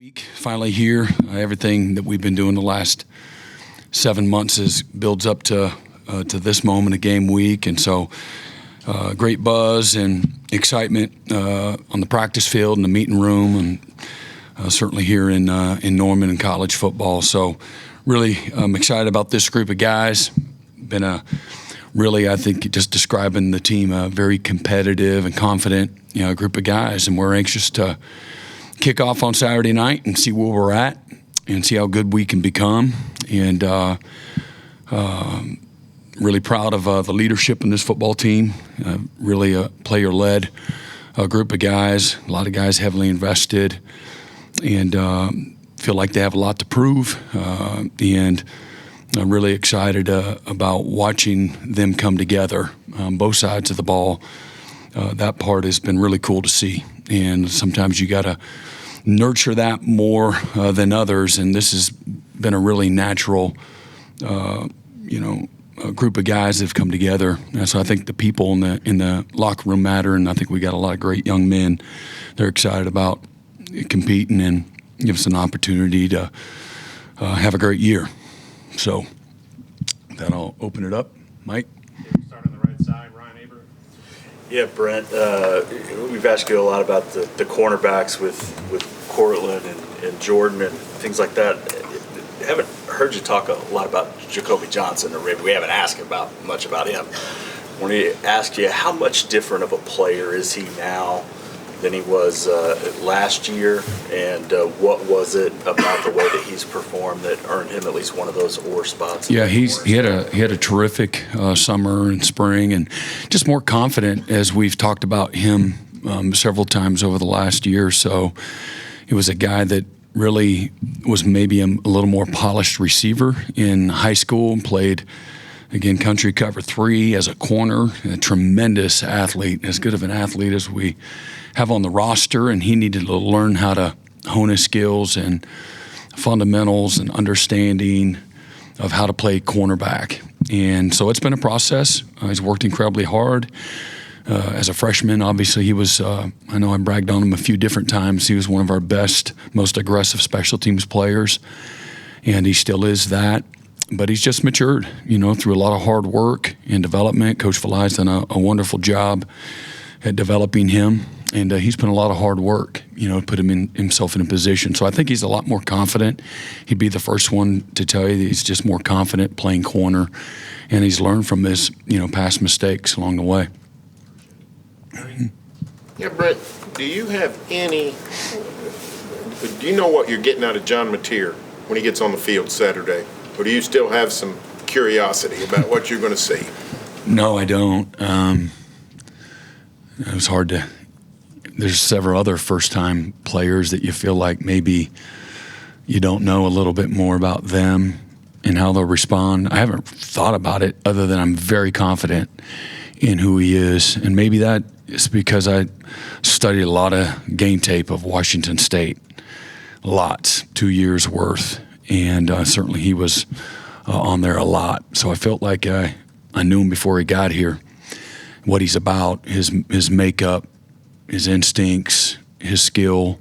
Week finally here. Everything that we've been doing the last 7 months builds up to this moment of game week, and so great buzz and excitement on the practice field and the meeting room, and certainly here in Norman and college football. So really excited about this group of guys. Been I think just describing the team, a very competitive and confident group of guys, and we're anxious to kick off on Saturday night and see where we're at and see how good we can become. And really proud of the leadership in this football team. Really a player-led group of guys, a lot of guys heavily invested, and feel like they have a lot to prove. And I'm really excited about watching them come together on both sides of the ball. That part has been really cool to see. And sometimes you got to nurture that more than others. And this has been a really natural, a group of guys that have come together. And so I think the people in the locker room matter, and I think we got a lot of great young men. They're excited about competing and give us an opportunity to have a great year. So then I'll open it up. Mike? Start on the right side, Ryan Aber. Yeah, Brent, we've asked you a lot about the cornerbacks with Courtland and Jordan and things like that. I haven't heard you talk a lot about Jacoby Johnson, or maybe we haven't asked much about him. I want to ask you, how much different of a player is he now than he was last year, and what was it about the way that he's performed that earned him at least one of those oar spots? Yeah, he had a terrific summer and spring, and just more confident as we've talked about him several times over the last year or so. He was a guy that really was maybe a little more polished receiver in high school, and played, again, country cover 3 as a corner, a tremendous athlete, as good of an athlete as we have on the roster, and he needed to learn how to hone his skills and fundamentals and understanding of how to play cornerback. And so it's been a process. He's worked incredibly hard. As a freshman, obviously, he was, I know I bragged on him a few different times, he was one of our best, most aggressive special teams players, and he still is that. But he's just matured, through a lot of hard work and development. Coach Valai's done a wonderful job at developing him, and he's put a lot of hard work, put himself in a position. So I think he's a lot more confident. He'd be the first one to tell you that he's just more confident playing corner, and he's learned from his, past mistakes along the way. Yeah, Brent, do you know what you're getting out of John Matir when he gets on the field Saturday? Or do you still have some curiosity about what you're going to see? No, I don't. It was hard to – there's several other first-time players that you feel like maybe you don't know a little bit more about them and how they'll respond. I haven't thought about it other than I'm very confident in who he is. And maybe that is because I studied a lot of game tape of Washington State, lots, 2 years worth. And certainly he was on there a lot. So I felt like I knew him before he got here, what he's about, his makeup, his instincts, his skill,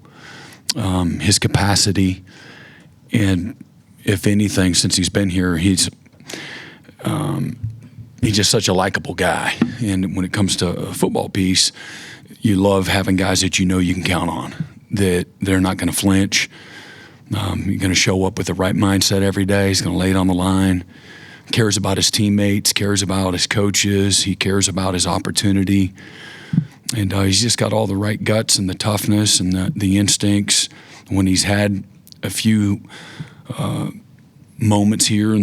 his capacity. And if anything, since he's been here, he's just such a likable guy. And when it comes to a football piece, you love having guys that you can count on, that they're not going to flinch. You're going to show up with the right mindset every day. He's going to lay it on the line. Cares about his teammates, cares about his coaches. He cares about his opportunity. And he's just got all the right guts and the toughness and the instincts. When he's had a few moments here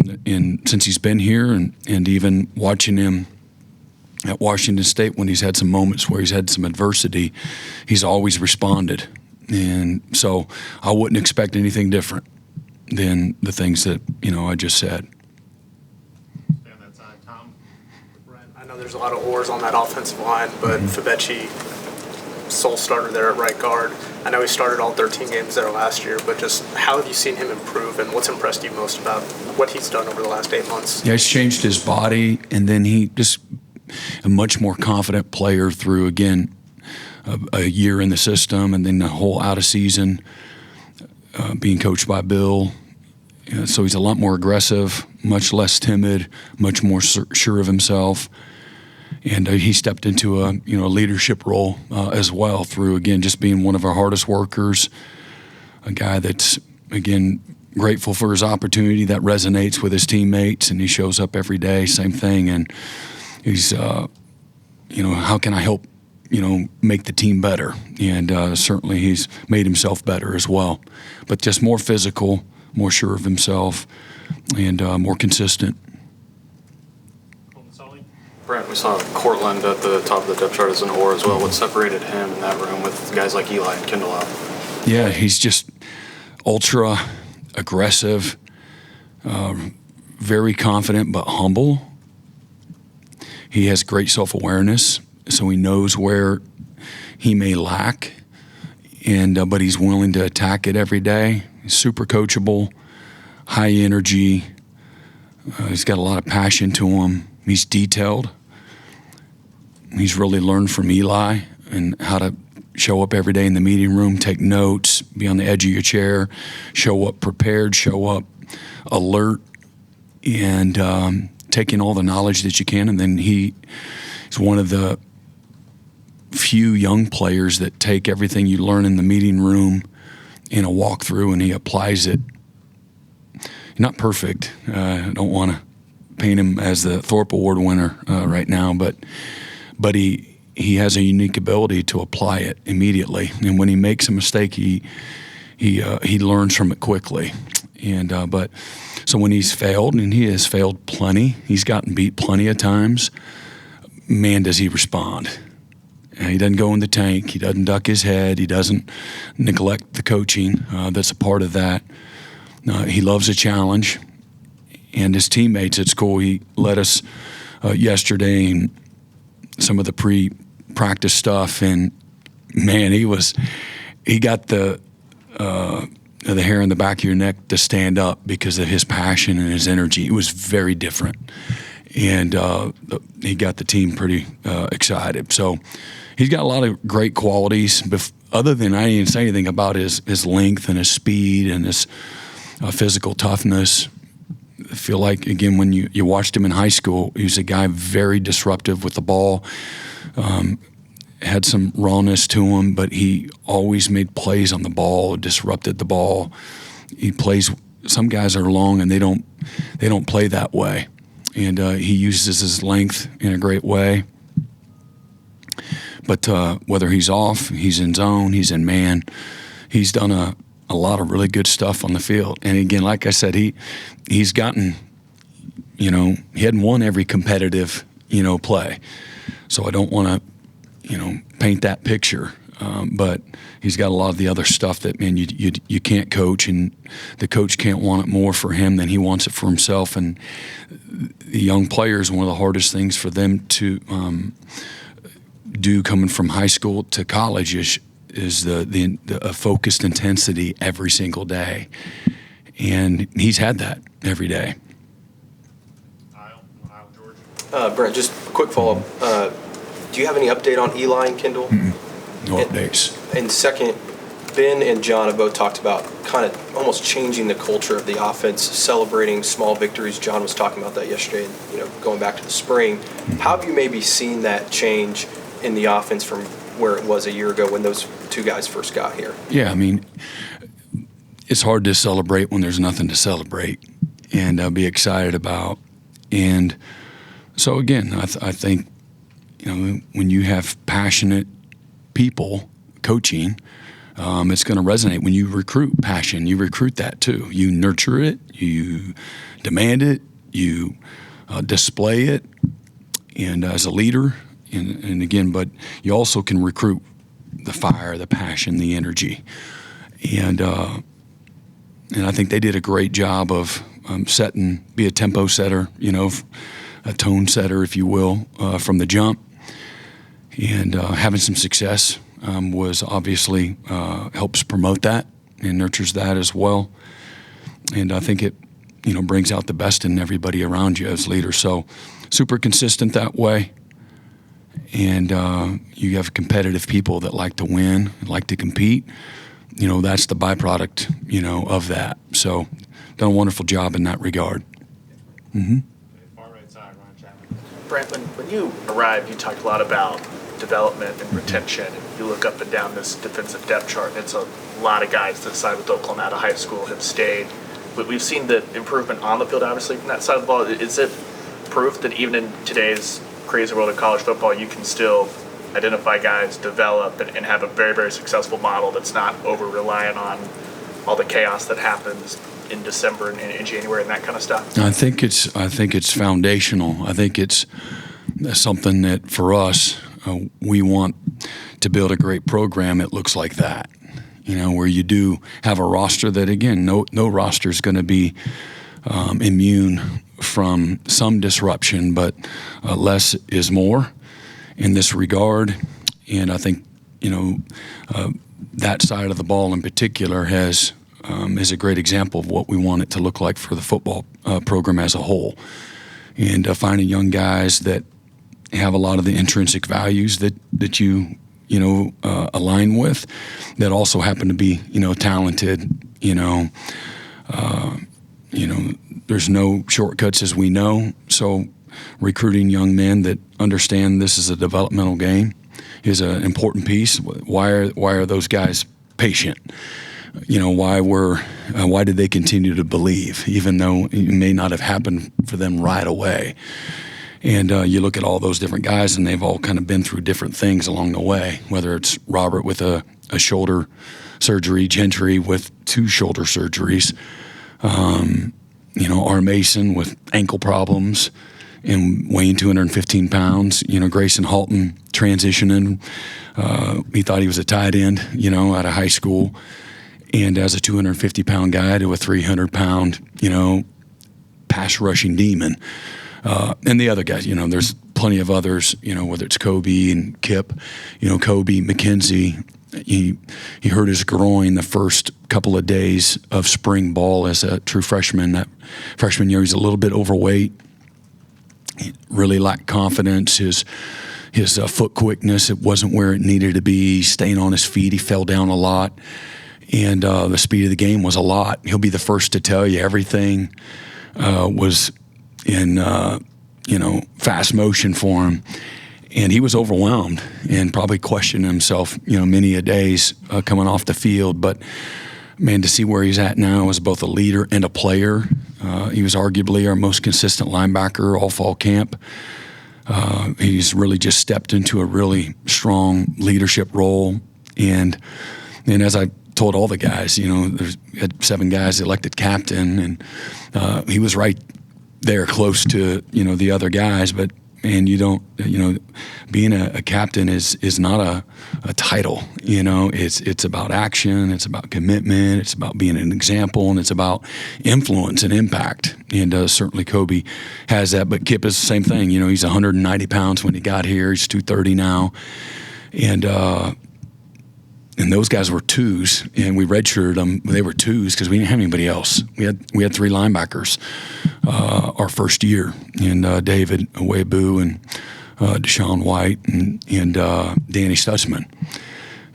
since he's been here, and even watching him at Washington State, when he's had some moments where he's had some adversity, he's always responded. And so I wouldn't expect anything different than the things that, I just said. Stay on that side, Tom. Brent, I know there's a lot of oars on that offensive line, but Fabechi, sole starter there at right guard. I know he started all 13 games there last year, but just how have you seen him improve, and what's impressed you most about what he's done over the last 8 months? Yeah, he's changed his body, and then he just a much more confident player through, again, a year in the system and then a whole out of season. being coached by Bill. So he's a lot more aggressive, much less timid, much more sure of himself. And he stepped into a leadership role as well through, again, just being one of our hardest workers, a guy that's, again, grateful for his opportunity, that resonates with his teammates, and he shows up every day, same thing. And he's, how can I help, make the team better? And certainly he's made himself better as well. But just more physical, more sure of himself, and more consistent. Brent, we saw Courtland at the top of the depth chart as an oar as well. What separated him in that room with guys like Eli and Kendall out? Yeah, he's just ultra aggressive, very confident but humble. He has great self-awareness, so he knows where he may lack, and but he's willing to attack it every day. He's super coachable, high energy. He's got a lot of passion to him. He's detailed. He's really learned from Eli and how to show up every day in the meeting room, take notes, be on the edge of your chair, show up prepared, show up alert, and taking all the knowledge that you can. And then he's one of the few young players that take everything you learn in the meeting room in a walkthrough, and he applies it. Not perfect. I don't want to paint him as the Thorpe Award winner right now, but he has a unique ability to apply it immediately. And when he makes a mistake, he learns from it quickly. And but so when he's failed, and he has failed plenty, he's gotten beat plenty of times. Man, does he respond! He doesn't go in the tank. He doesn't duck his head. He doesn't neglect the coaching. That's a part of that. He loves a challenge. And his teammates at school, he led us yesterday in some of the pre-practice stuff, and man, he got the hair on the back of your neck to stand up because of his passion and his energy. It was very different, and he got the team pretty excited. So he's got a lot of great qualities. Other than I didn't say anything about his length and his speed and his physical toughness. I feel like, again, when you watched him in high school, he was a guy very disruptive with the ball, had some rawness to him, but he always made plays on the ball, disrupted the ball. He plays. Some guys are long and they don't play that way, and he uses his length in a great way. But whether he's off, he's in zone, he's in man, he's done a lot of really good stuff on the field. And again, like I said, he's gotten, he hadn't won every competitive, play. So I don't want to, paint that picture. But he's got a lot of the other stuff that, man, you can't coach, and the coach can't want it more for him than he wants it for himself. And the young players, one of the hardest things for them to do coming from high school to college is the focused intensity every single day. And he's had that every day. Brent, just a quick follow-up. Do you have any update on Eli and Kendall? No updates. And second, Ben and John have both talked about kind of almost changing the culture of the offense, celebrating small victories. John was talking about that yesterday, going back to the spring. How have you maybe seen that change in the offense from where it was a year ago when those two guys first got here? Yeah, I mean, it's hard to celebrate when there's nothing to celebrate and be excited about. And so, again, I think, when you have passionate people coaching, it's going to resonate. When you recruit passion, you recruit that too. You nurture it, you demand it, you display it, and as a leader, and again, but you also can recruit the fire, the passion, the energy, and I think they did a great job of be a tempo setter, a tone setter, if you will, from the jump, and having some success was obviously helps promote that and nurtures that as well, and I think it brings out the best in everybody around you as leaders. So super consistent that way. And you have competitive people that like to win, like to compete. that's the byproduct, of that. So done a wonderful job in that regard. Far right side, Ryan Chapman. Brent, when you arrived, you talked a lot about development and retention. And you look up and down this defensive depth chart, and it's a lot of guys that signed with Oklahoma out of high school have stayed. But we've seen the improvement on the field, obviously, from that side of the ball. Is it proof that even in today's crazy world of college football, you can still identify guys, develop, and have a very, very successful model that's not over-reliant on all the chaos that happens in December and in January and that kind of stuff? I think it's foundational. I think it's something that for us, we want to build a great program. It looks like that, where you do have a roster that, again, no roster is going to be immune from some disruption, but less is more in this regard. And I think, that side of the ball in particular is a great example of what we want it to look like for the football program as a whole. And finding young guys that have a lot of the intrinsic values that you align with, that also happen to be, talented, there's no shortcuts, as we know. So recruiting young men that understand this is a developmental game is an important piece. Why are those guys patient? Why did they continue to believe, even though it may not have happened for them right away? And you look at all those different guys, and they've all kind of been through different things along the way, whether it's Robert with a shoulder surgery, Gentry with 2 shoulder surgeries, R. Mason with ankle problems and weighing 215 pounds, Grayson Halton transitioning. He thought he was a tight end, out of high school. And as a 250-pound guy to a 300-pound, pass rushing demon. And the other guys, there's plenty of others, whether it's Kobe and Kip. Kobe McKenzie, he hurt his groin the first couple of days of spring ball as a true freshman. That freshman year, he's a little bit overweight. He really lacked confidence. His foot quickness, it wasn't where it needed to be. Staying on his feet, he fell down a lot. And the speed of the game was a lot. He'll be the first to tell you everything was in, fast motion for him. And he was overwhelmed and probably questioned himself, many a days coming off the field. But, man, to see where he's at now as both a leader and a player, he was arguably our most consistent linebacker all fall camp. He's really just stepped into a really strong leadership role. And as I told all the guys, there's had 7 guys elected captain, and he was right there close to, the other guys. But, man, you don't, being a captain is not a title, it's about action, it's about commitment, it's about being an example, and it's about influence and impact. And certainly Kobe has that, but Kip is the same thing. He's 190 pounds when he got here. He's 230 now. And those guys were 2s, and we redshirted them. They were 2s because we didn't have anybody else. We had 3 linebackers our first year, and David Awebu and Deshaun White and Danny Stutzman.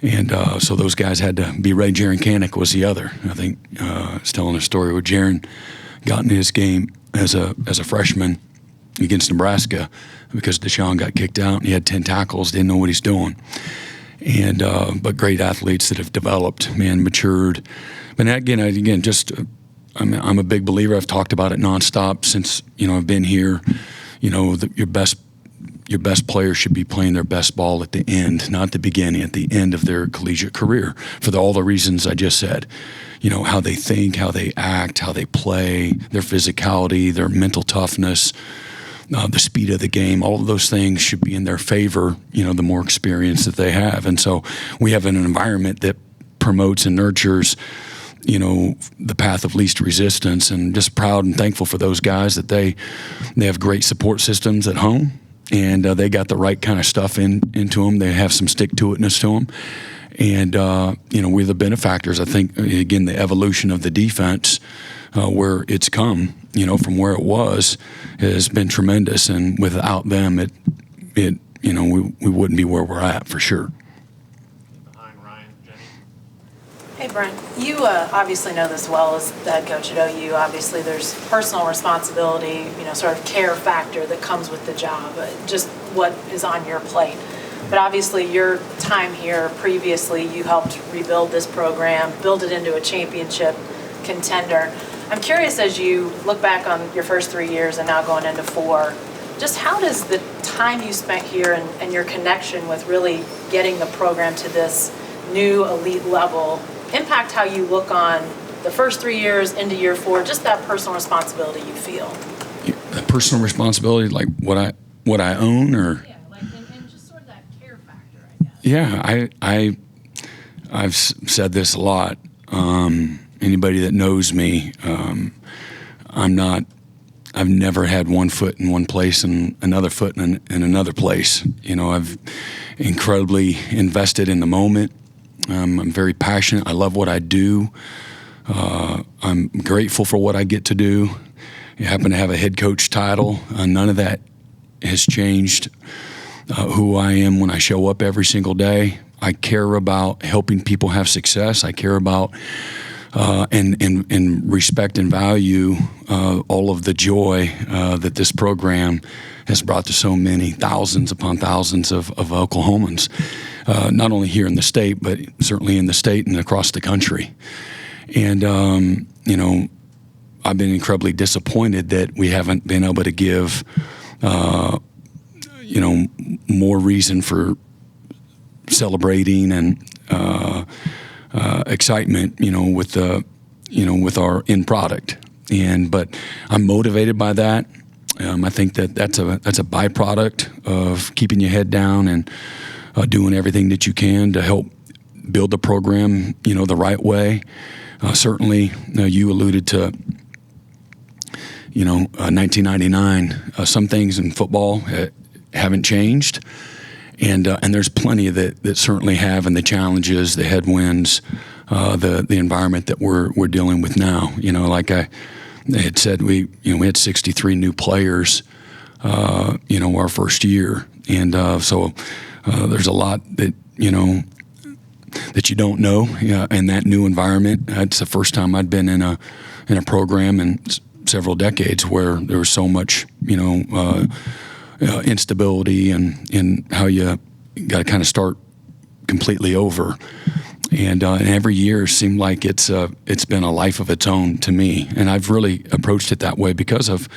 And so those guys had to be ready. Jaron Kanik was the other. I think I was telling a story where Jaron got in his game as a freshman against Nebraska because Deshaun got kicked out and he had 10 tackles, didn't know what he's doing. And but great athletes that have developed, matured. But again, just I'm a big believer. I've talked about it nonstop since I've been here. Your best players should be playing their best ball at the end, not the beginning, at the end of their collegiate career, for all the reasons I just said. How they think, how they act, how they play, their physicality, their mental toughness. The speed of the game, all of those things should be in their favor, the more experience that they have. And so we have an environment that promotes and nurtures, the path of least resistance, and just proud and thankful for those guys that they have great support systems at home, and they got the right kind of stuff into them. They have some stick-to-itness to them. And, we're the benefactors. I think, again, the evolution of the defense, where it's come, from where it was, has been tremendous. And without them, we wouldn't be where we're at for sure. Behind Ryan, Jenny. Hey, Brent, you obviously know this well as the head coach at OU. Obviously, there's personal responsibility, sort of care factor that comes with the job, just what is on your plate. But obviously, your time here previously, you helped rebuild this program, build it into a championship contender. I'm curious, as you look back on your first 3 years and now going into 4, just how does the time you spent here and your connection with really getting the program to this new elite level impact how you look on the first 3 years into year 4, just that personal responsibility you feel? The personal responsibility, like what I own, or and just sort of that care factor, I guess. yeah, I've said this a lot. Anybody that knows me, I've never had one foot in one place and another foot in another place. I've incredibly invested in the moment. I'm very passionate. I love what I do. I'm grateful for what I get to do. I happen to have a head coach title. None of that has changed who I am when I show up every single day. I care about helping people have success. I care about and respect and value all of the joy that this program has brought to so many thousands upon thousands of Oklahomans, not only here in the state, but certainly in the state and across the country. And, I've been incredibly disappointed that we haven't been able to give, more reason for celebrating and excitement, with the, with our end product. But I'm motivated by that. I think that's a byproduct of keeping your head down and doing everything that you can to help build the program, the right way. Certainly, you alluded to, 1999. Some things in football haven't changed. And there's plenty that certainly have, and the challenges, the headwinds, the environment that we're dealing with now. Like I had said, we had 63 new players, our first year, and so there's a lot that that you don't know in that new environment. It's the first time I'd been in a program in several decades where there was so much instability and how you got to kind of start completely over. And every year seemed like it's been a life of its own to me. And I've really approached it that way because of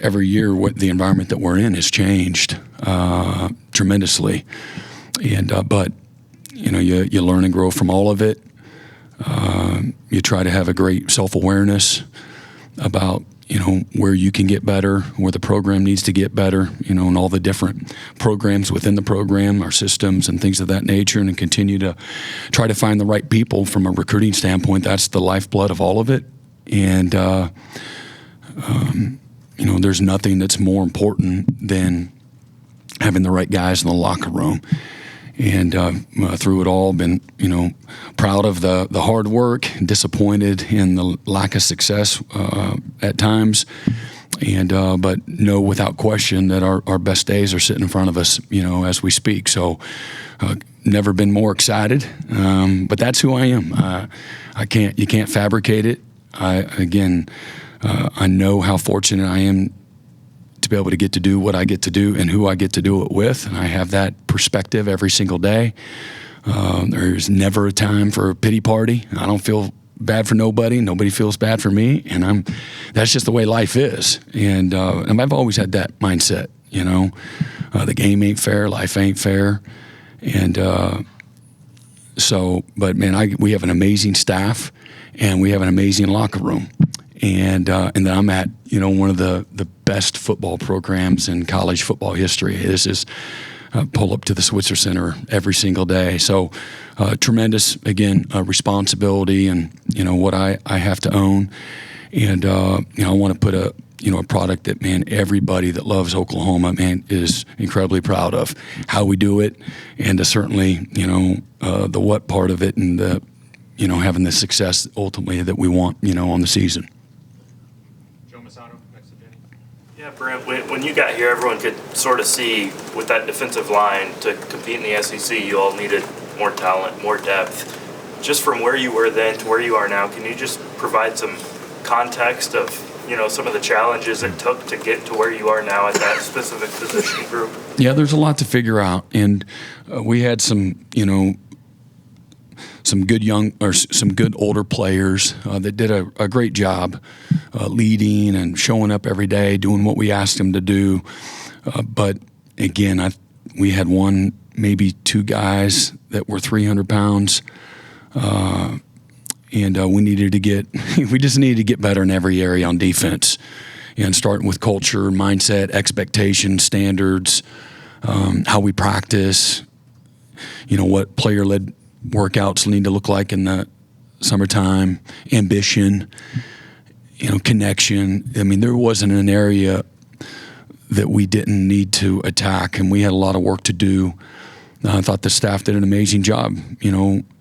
every year what the environment that we're in has changed tremendously. And but you learn and grow from all of it. You try to have a great self-awareness about where you can get better, where the program needs to get better, and all the different programs within the program, our systems and things of that nature, and continue to try to find the right people from a recruiting standpoint. That's the lifeblood of all of it. And, there's nothing that's more important than having the right guys in the locker room. And through it all, been proud of the hard work, disappointed in the lack of success at times, and but know without question that our best days are sitting in front of us, as we speak. So, never been more excited. But that's who I am. You can't fabricate it. I know how fortunate I am to be able to get to do what I get to do and who I get to do it with. And I have that perspective every single day. There's never a time for a pity party. I don't feel bad for nobody. Nobody feels bad for me. And that's just the way life is. And I've always had that mindset, the game ain't fair, life ain't fair. And but man, we have an amazing staff and we have an amazing locker room. And then I'm at one of the best football programs in college football history. This is pull up to the Switzer Center every single day. So tremendous responsibility and what I have to own. And I want to put a product that everybody that loves Oklahoma is incredibly proud of how we do it, and certainly the what part of it, and the having the success ultimately that we want on the season. Yeah, Brent, when you got here, everyone could sort of see with that defensive line to compete in the SEC, you all needed more talent, more depth. just from where you were then to where you are now, can you just provide some context of, some of the challenges it took to get to where you are now at that specific position group? Yeah, there's a lot to figure out, and we had some some good older players that did a great job leading and showing up every day, doing what we asked them to do. But again, we had maybe two guys that were 300 pounds, and we just needed to get better in every area on defense, and starting with culture, mindset, expectations, standards, how we practice, what player-led workouts need to look like in the summertime, ambition, connection. I mean, there wasn't an area that we didn't need to attack, and we had a lot of work to do. I thought the staff did an amazing job,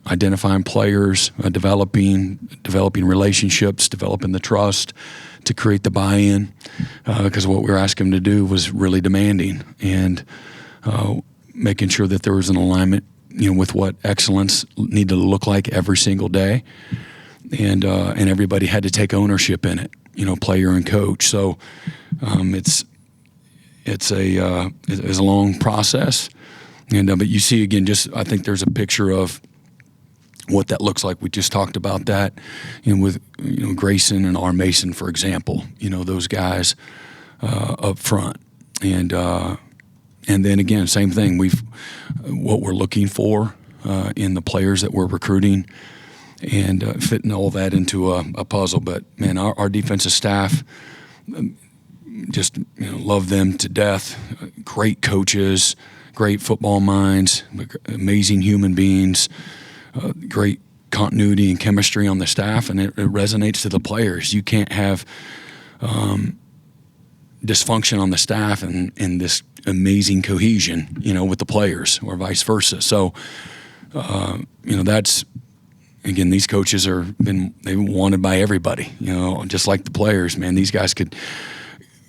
identifying players, developing relationships, developing the trust to create the buy-in, because what we were asking them to do was really demanding, and making sure that there was an alignment, with what excellence needed to look like every single day, and everybody had to take ownership in it, player and coach. So it's a long process, and but you see again, I think there's a picture of what that looks like. We just talked about that, with Grayson and R. Mason, for example, those guys up front, and then again, same thing. What we're looking for in the players that we're recruiting, and fitting all that into a puzzle. But man, our defensive staff, just love them to death. Great coaches, great football minds, amazing human beings, great continuity and chemistry on the staff, and it resonates to the players. You can't have dysfunction on the staff and this amazing cohesion, with the players, or vice versa. So, that's, again, these coaches they wanted by everybody, just like the players, man. These guys could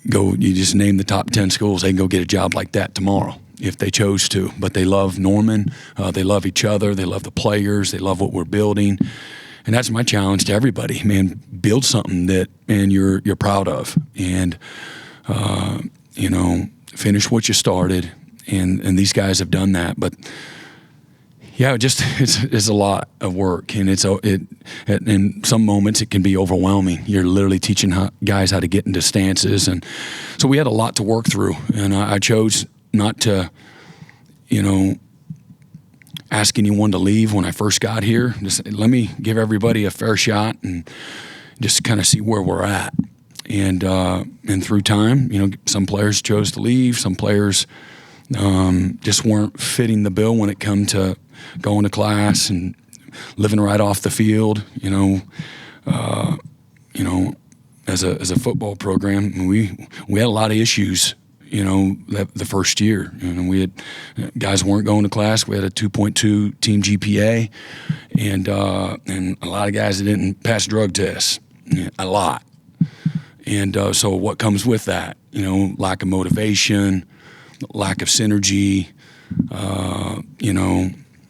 go, you just name the top 10 schools, they can go get a job like that tomorrow if they chose to. But they love Norman, they love each other, they love the players, they love what we're building. And that's my challenge to everybody, man. Build something that, man, you're proud of, and finish what you started, and these guys have done that. But yeah, it's a lot of work, and in some moments it can be overwhelming. You're literally teaching guys how to get into stances, and so we had a lot to work through. And I chose not to, ask anyone to leave when I first got here. Just let me give everybody a fair shot and just kind of see where we're at. And through time, some players chose to leave. Some players just weren't fitting the bill when it come to going to class and living right off the field. As a football program, we had a lot of issues. The first year, we had guys weren't going to class. We had a 2.2 team GPA, and a lot of guys that didn't pass drug tests. A lot. And so what comes with that? Lack of motivation, lack of synergy,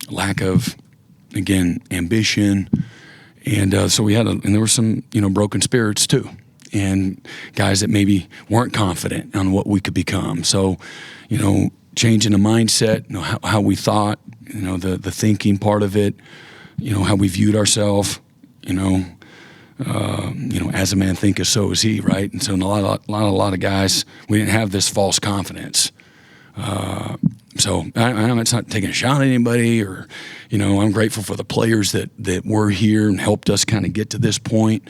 lack of, again, ambition. And so and there were some, broken spirits too. And guys that maybe weren't confident on what we could become. So, changing the mindset, how we thought, the thinking part of it, how we viewed ourselves, as a man thinketh, so is he, right? And so a lot of guys, we didn't have this false confidence. So it's not taking a shot at anybody, or, I'm grateful for the players that were here and helped us kind of get to this point.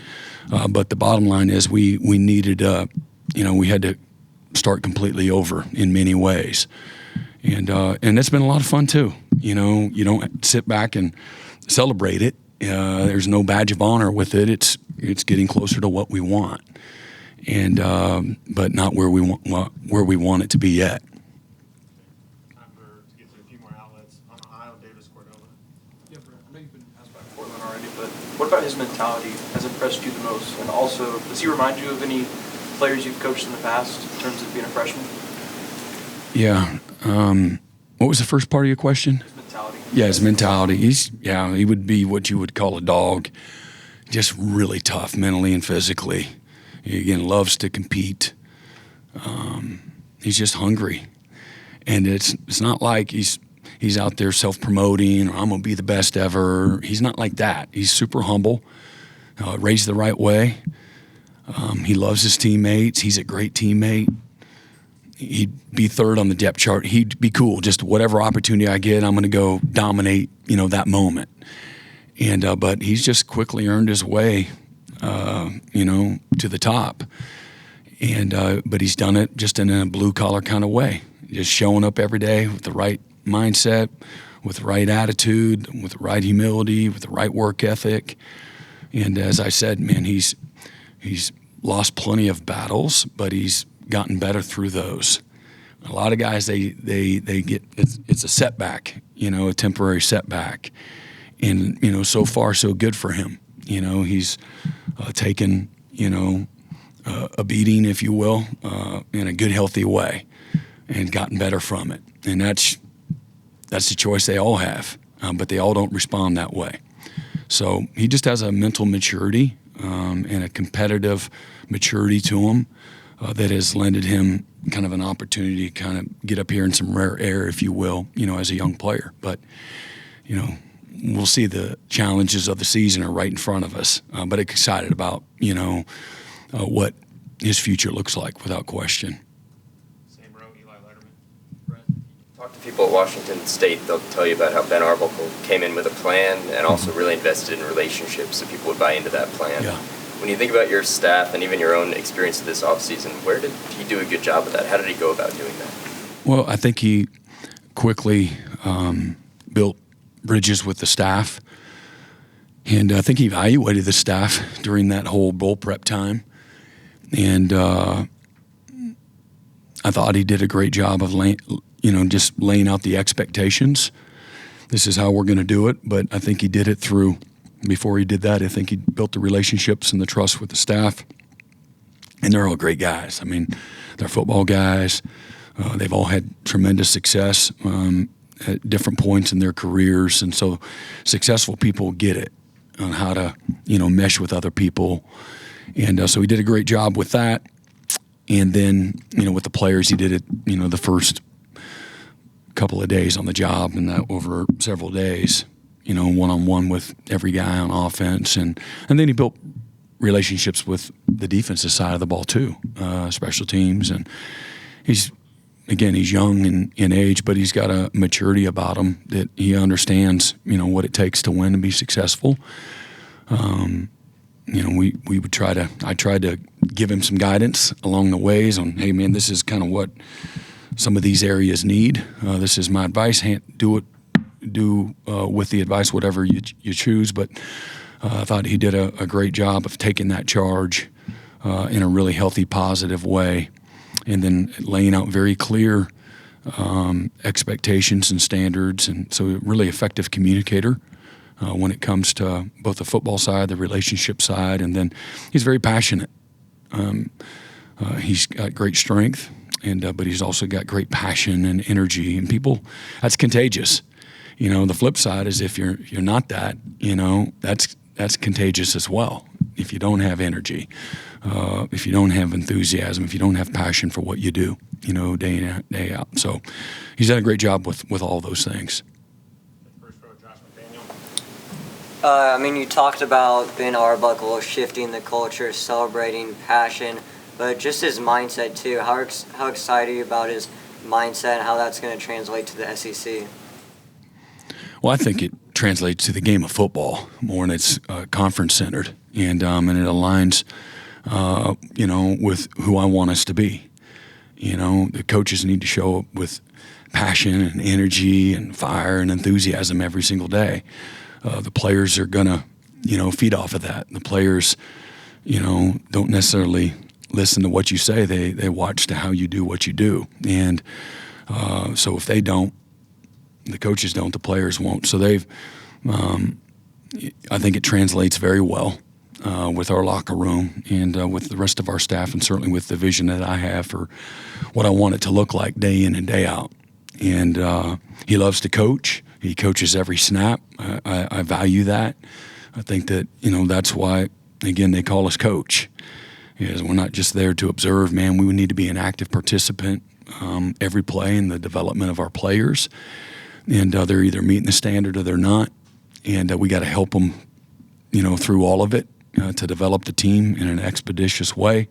But the bottom line is we needed, we had to start completely over in many ways. And it's been a lot of fun too. You don't sit back and celebrate it. There's no badge of honor with it. It's getting closer to what we want, and but not where we want it to be yet. Time to get to a few more outlets. On Ohio, Davis Cordova. Yeah, Brent, I know you've been asked about Courtland already, but what about his mentality has impressed you the most? And also, does he remind you of any players you've coached in the past in terms of being a freshman? Yeah. What was the first part of your question? His mentality. Yeah, his mentality. He would be what you would call a dog, just really tough mentally and physically. He, again, loves to compete. He's just hungry, and it's not like he's out there self-promoting or I'm gonna be the best ever. He's not like that. He's super humble, raised the right way. He loves his teammates. He's a great teammate. He'd be third on the depth chart. He'd be cool. Just whatever opportunity I get, I'm going to go dominate, that moment. And but he's just quickly earned his way, to the top. And but he's done it just in a blue collar kind of way, just showing up every day with the right mindset, with the right attitude, with the right humility, with the right work ethic. And as I said, man, he's lost plenty of battles, but he's gotten better through those. A lot of guys, they get it's a setback, a temporary setback, and so far so good for him. He's taken a beating, if you will, in a good, healthy way, and gotten better from it. And that's the choice they all have, but they all don't respond that way. So he just has a mental maturity and a competitive maturity to him. That has lended him kind of an opportunity to kind of get up here in some rare air, if you will, as a young player. But, we'll see the challenges of the season are right in front of us. But excited about, what his future looks like without question. Same row, Eli Letterman. Brent? Talk to people at Washington State. They'll tell you about how Ben Arbuckle came in with a plan and also really invested in relationships so people would buy into that plan. Yeah. When you think about your staff and even your own experience this offseason, where did he do a good job of that? How did he go about doing that? Well, I think he quickly built bridges with the staff. And I think he evaluated the staff during that whole bowl prep time. And I thought he did a great job of just laying out the expectations. This is how we're going to do it. But I think he did it through. Before he did that, I think he built the relationships and the trust with the staff. And they're all great guys. I mean, they're football guys. They've all had tremendous success at different points in their careers. And so successful people get it on how to, mesh with other people. And so he did a great job with that. And then, with the players, he did it, the first couple of days on the job and that over several days. One-on-one with every guy on offense. And then he built relationships with the defensive side of the ball too, special teams. And he's young in age, but he's got a maturity about him that he understands, what it takes to win and be successful. We would I tried to give him some guidance along the ways on, hey, man, this is kind of what some of these areas need. This is my advice. Do with the advice whatever you choose, but I thought he did a great job of taking that charge in a really healthy, positive way, and then laying out very clear expectations and standards, and so a really effective communicator when it comes to both the football side, the relationship side, and then he's very passionate. He's got great strength, but he's also got great passion and energy, and that's contagious. The flip side is if you're not that, that's contagious as well. If you don't have energy, if you don't have enthusiasm, if you don't have passion for what you do, day in, day out. So he's done a great job with all those things. First row, Josh McDaniel. You talked about Ben Arbuckle shifting the culture, celebrating passion, but just his mindset too. How excited are you about his mindset and how that's going to translate to the SEC? Well, I think it translates to the game of football more, and it's conference-centered, and it aligns, with who I want us to be. The coaches need to show up with passion and energy and fire and enthusiasm every single day. The players are gonna, feed off of that. The players, don't necessarily listen to what you say. They watch to how you do what you do, and so if they don't. The coaches don't, the players won't. So I think it translates very well with our locker room and with the rest of our staff, and certainly with the vision that I have for what I want it to look like day in and day out. And he loves to coach. He coaches every snap. I value that. I think that, that's why, again, they call us coach. Is we're not just there to observe, man. We need to be an active participant every play in the development of our players. And they're either meeting the standard or they're not. And we got to help them, through all of it to develop the team in an expeditious way.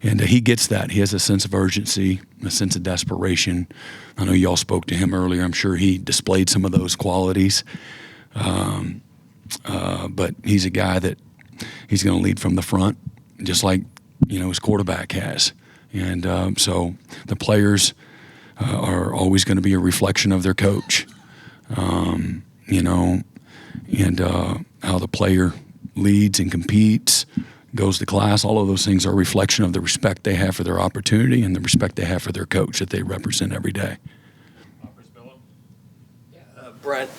And he gets that. He has a sense of urgency, a sense of desperation. I know y'all spoke to him earlier. I'm sure he displayed some of those qualities. But he's a guy that he's going to lead from the front, just like, his quarterback has. And so the players are always going to be a reflection of their coach, and how the player leads and competes, goes to class. All of those things are a reflection of the respect they have for their opportunity and the respect they have for their coach that they represent every day. Brent,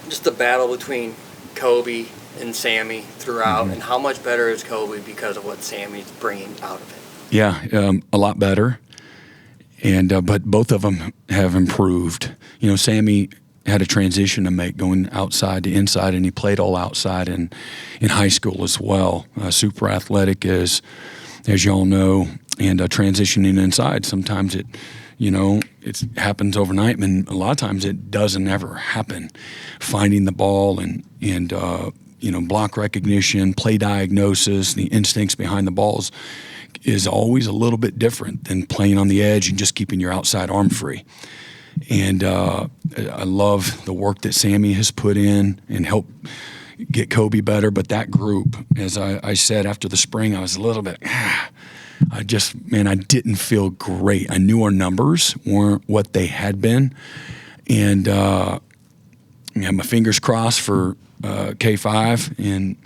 just the battle between Kobe and Sammy throughout, and how much better is Kobe because of what Sammy's bringing out of it? Yeah, a lot better. And but both of them have improved. Sammy had a transition to make going outside to inside, and he played all outside in high school as well. Super athletic, as y'all know, and transitioning inside. Sometimes it happens overnight, and a lot of times it doesn't ever happen. Finding the ball and block recognition, play diagnosis, the instincts behind the balls is always a little bit different than playing on the edge and just keeping your outside arm free. And I love the work that Sammy has put in and helped get Kobe better. But that group, as I said after the spring, I was a little bit, I didn't feel great. I knew our numbers weren't what they had been. And I had my fingers crossed for K5 and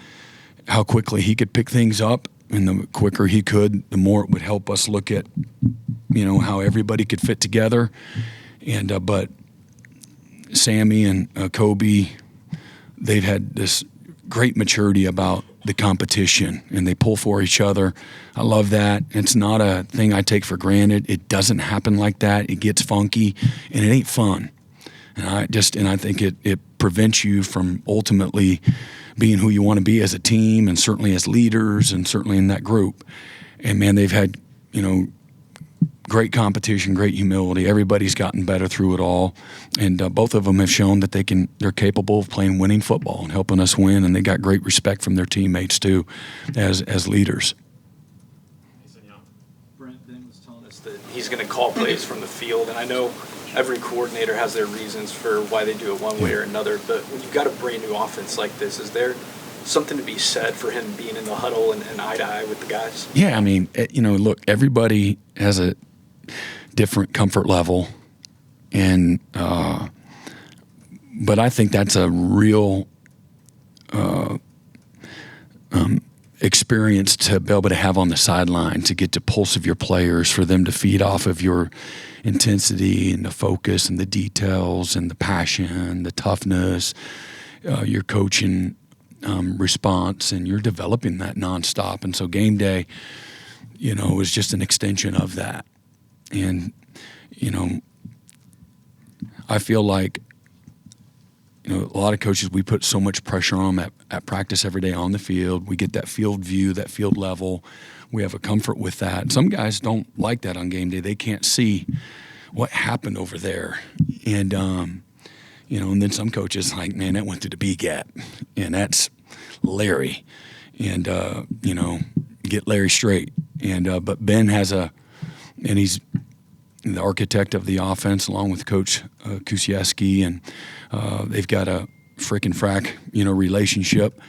how quickly he could pick things up. And the quicker he could, the more it would help us look at, how everybody could fit together. And but Sammy and Kobe, they've had this great maturity about the competition, and they pull for each other. I love that. It's not a thing I take for granted. It doesn't happen like that. It gets funky, and it ain't fun. And I think it prevents you from ultimately being who you want to be as a team, and certainly as leaders, and certainly in that group. And man, they've had great competition, great humility. Everybody's gotten better through it all, and both of them have shown that they're capable of playing winning football and helping us win. And they got great respect from their teammates too, as leaders. Brent then was telling us that he's going to call plays from the field, and I know every coordinator has their reasons for why they do it one way or another. But when you've got a brand new offense like this, is there something to be said for him being in the huddle and eye to eye with the guys? Yeah, I mean, look, everybody has a different comfort level, and but I think that's a real experience to be able to have on the sideline, to get the pulse of your players, for them to feed off of your intensity and the focus and the details and the passion, the toughness, your coaching response, and you're developing that nonstop. And so game day, is just an extension of that. And, I feel like, a lot of coaches, we put so much pressure on them at practice every day on the field. We get that field view, that field level. We have a comfort with that. Some guys don't like that on game day. They can't see what happened over there. And, and then some coaches like, man, that went through the B gap, and that's Larry. And, get Larry straight. And, but Ben has and he's the architect of the offense along with Coach Kusiewski, and they've got a frickin' frack, relationship.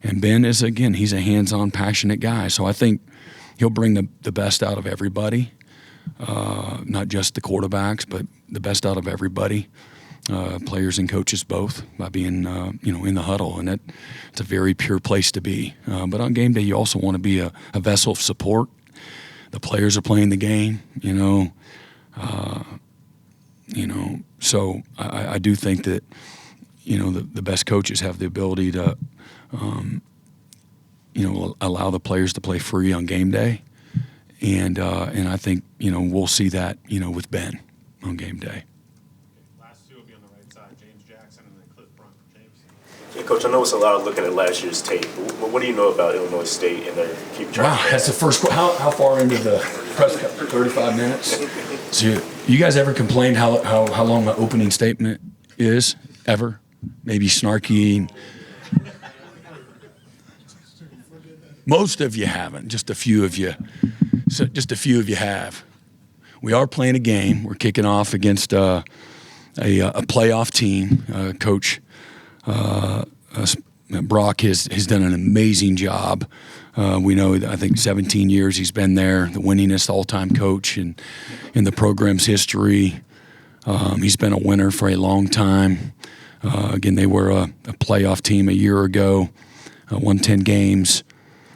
And Ben is, again, he's a hands-on, passionate guy. So I think he'll bring the best out of everybody, not just the quarterbacks, but the best out of everybody, players and coaches both, by being, in the huddle. And it's a very pure place to be. But on game day, you also want to be a vessel of support. The players are playing the game, so I do think that, the best coaches have the ability to, allow the players to play free on game day. And I think, we'll see that, with Ben on game day. Last two will be on the right side. James Jackson Coach, I know it's a lot of looking at last year's tape, but what do you know about Illinois State and their keep track? Wow, that's the first. How far into the press conference? 35 minutes. So you guys ever complained how long the opening statement is? Ever? Maybe snarky. Most of you haven't. Just a few of you. So just a few of you have. We are playing a game. We're kicking off against a playoff team. Coach Brock has done an amazing job. We know, I think 17 years he's been there, the winningest all-time coach in the program's history. He's been a winner for a long time. Again, they were a playoff team a year ago, won 10 games.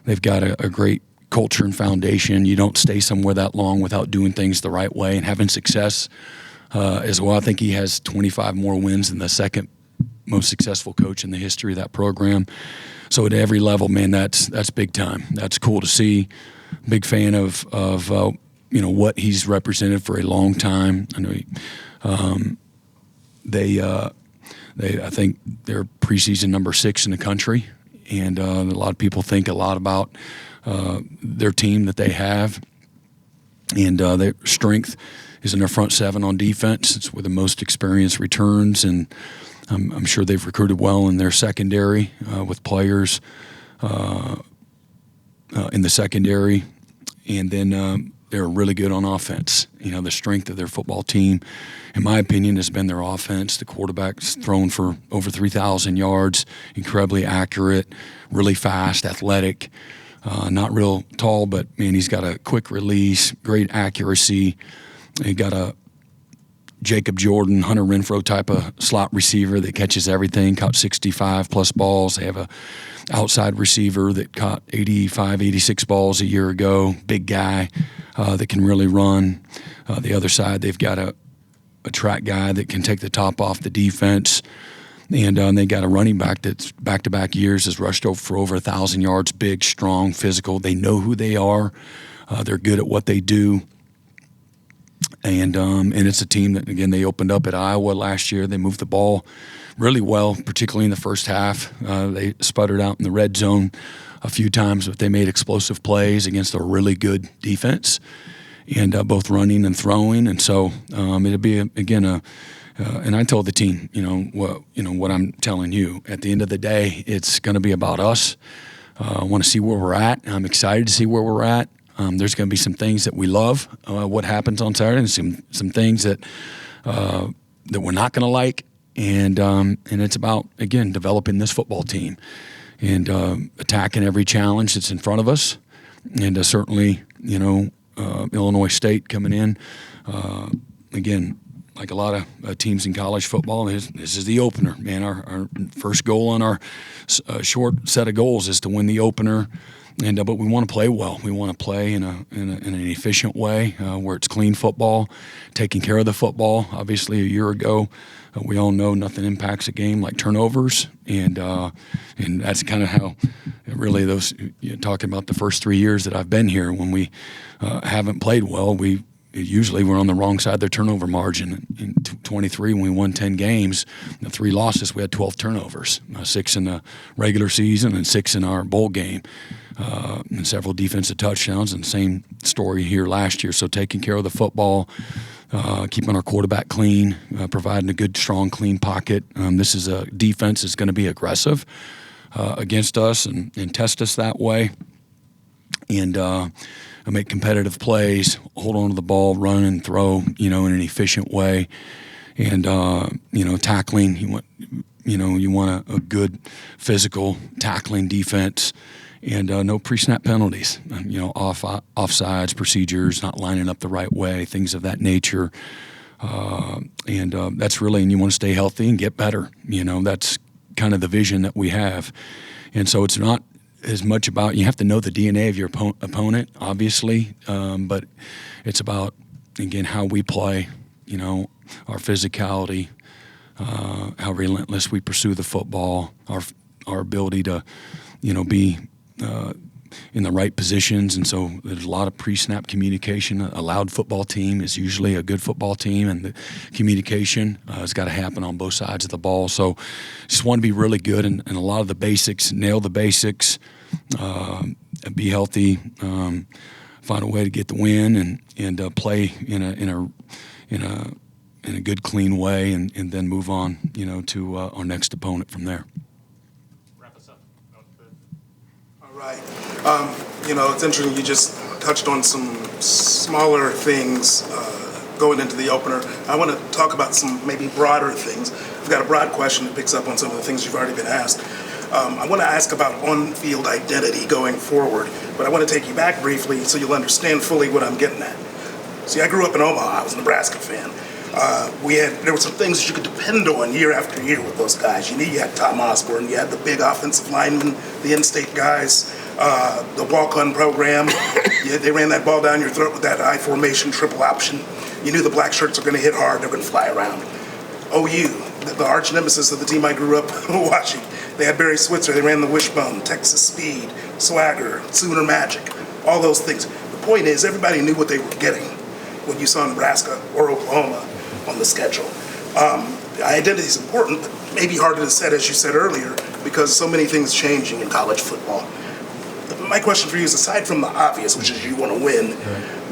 They've got a great culture and foundation. You don't stay somewhere that long without doing things the right way and having success as well. I think he has 25 more wins than the second most successful coach in the history of that program. So at every level, man, that's big time. That's cool to see. Big fan of what he's represented for a long time. I know I think they're preseason number 6 in the country, and a lot of people think a lot about their team that they have, and their strength is in their front 7 on defense. It's where the most experience returns, and I'm sure they've recruited well in their secondary with players in the secondary, and then they're really good on offense. The strength of their football team, in my opinion, has been their offense. The quarterback's thrown for over 3,000 yards, incredibly accurate, really fast, athletic. Not real tall, but, man, he's got a quick release, great accuracy. He got a Jacob Jordan, Hunter Renfrow type of slot receiver that catches everything, caught 65-plus balls. They have a outside receiver that caught 85, 86 balls a year ago, big guy that can really run. The other side, they've got a track guy that can take the top off the defense. And they got a running back that's back-to-back years has rushed for over 1,000 yards, big, strong, physical. They know who they are. They're good at what they do. And it's a team that, again, they opened up at Iowa last year. They moved the ball really well, particularly in the first half. They sputtered out in the red zone a few times, but they made explosive plays against a really good defense, and both running and throwing. And so it'll be, and I told the team, what I'm telling you. At the end of the day, it's going to be about us. I want to see where we're at. I'm excited to see where we're at. There's going to be some things that we love, what happens on Saturday, and some things that we're not going to like. And it's about, again, developing this football team and attacking every challenge that's in front of us. And certainly, Illinois State coming in, again, like a lot of teams in college football, this is the opener, man. Our first goal on our short set of goals is to win the opener, but we want to play well. We want to play in an efficient way where it's clean football, taking care of the football. Obviously, a year ago, we all know nothing impacts a game like turnovers, and that's kind of how really those. Talking about the first 3 years that I've been here, when we haven't played well, usually we're on the wrong side of their turnover margin. In 23, when we won 10 games, the 3 losses, we had 12 turnovers, 6 in the regular season and 6 in our bowl game, and several defensive touchdowns, and same story here last year. So taking care of the football, keeping our quarterback clean, providing a good, strong, clean pocket. This is a defense that's going to be aggressive against us and test us that way. And make competitive plays, hold on to the ball, run and throw, in an efficient way, and tackling. You want a good physical tackling defense, and no pre-snap penalties. Offsides, procedures, not lining up the right way, things of that nature, and that's really. And you want to stay healthy and get better. That's kind of the vision that we have, and so it's not as much about, you have to know the DNA of your opponent, obviously, but it's about, again, how we play, our physicality, how relentless we pursue the football, our ability to, be in the right positions, and so there's a lot of pre-snap communication. A loud football team is usually a good football team, and the communication has got to happen on both sides of the ball. So just want to be really good and a lot of the basics, nail the basics, be healthy, find a way to get the win, and play in a good, clean way, and then move on, to our next opponent from there. Wrap us up. All right. It's interesting. You just touched on some smaller things going into the opener. I want to talk about some maybe broader things. I've got a broad question that picks up on some of the things you've already been asked. I want to ask about on-field identity going forward, but I want to take you back briefly so you'll understand fully what I'm getting at. See, I grew up in Omaha. I was a Nebraska fan. There were some things that you could depend on year after year with those guys. You had Tom Osborne, you had the big offensive linemen, the in-state guys, the walk-on program. They ran that ball down your throat with that I formation triple option. You knew the black shirts were going to hit hard, they're going to fly around. OU, the arch nemesis of the team I grew up watching. They had Barry Switzer, they ran the wishbone, Texas Speed, Swagger, Sooner Magic, all those things. The point is, everybody knew what they were getting when you saw Nebraska or Oklahoma on the schedule. Identity is important, but maybe harder to set, as you said earlier, because so many things changing in college football. My question for you is, aside from the obvious, which is you want to win,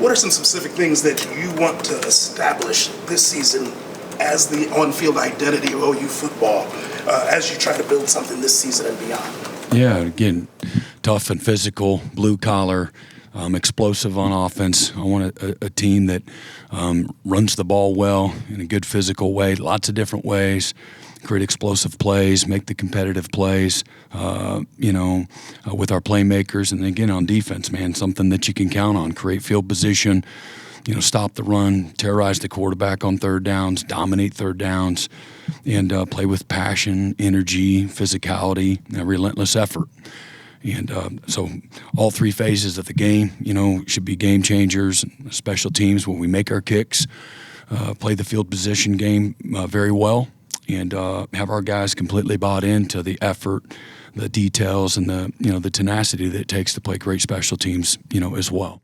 what are some specific things that you want to establish this season as the on-field identity of OU football, as you try to build something this season and beyond? Yeah, again, tough and physical, blue collar, explosive on offense. I want a team that runs the ball well in a good physical way, lots of different ways, create explosive plays, make the competitive plays, with our playmakers. And again, on defense, man, something that you can count on, create field position, stop the run, terrorize the quarterback on third downs, dominate third downs, and play with passion, energy, physicality, and relentless effort. And so all three phases of the game, should be game changers. Special teams, when we make our kicks, play the field position game very well, and have our guys completely bought into the effort, the details, and the tenacity that it takes to play great special teams, as well.